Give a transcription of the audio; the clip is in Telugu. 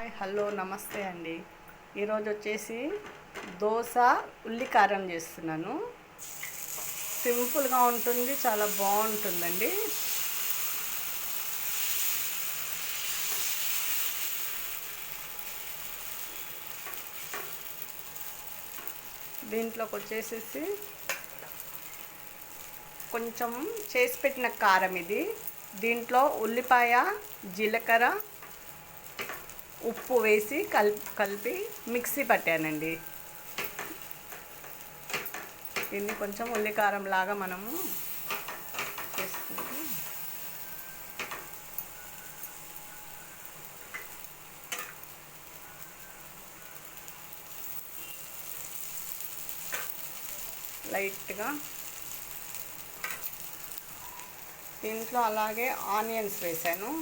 హాయ్ హలో నమస్తే అండి. ఈరోజు వచ్చేసి దోశ ఉల్లి కారం చేస్తున్నాను. సింపుల్గా ఉంటుంది, చాలా బాగుంటుందండి. దీంట్లోకి వచ్చేసేసి కొంచెం చేసి పెట్టిన కారం ఇది. దీంట్లో ఉల్లిపాయ, జీలకర్ర, ఉప్పు వేసి కలిపి మిక్సీ పట్టానండి. దీన్ని కొంచెం ఉల్లికారం లాగా మనము చేసుకుంటే లైట్గా దీంట్లో అలాగే ఆనియన్స్ వేసాను.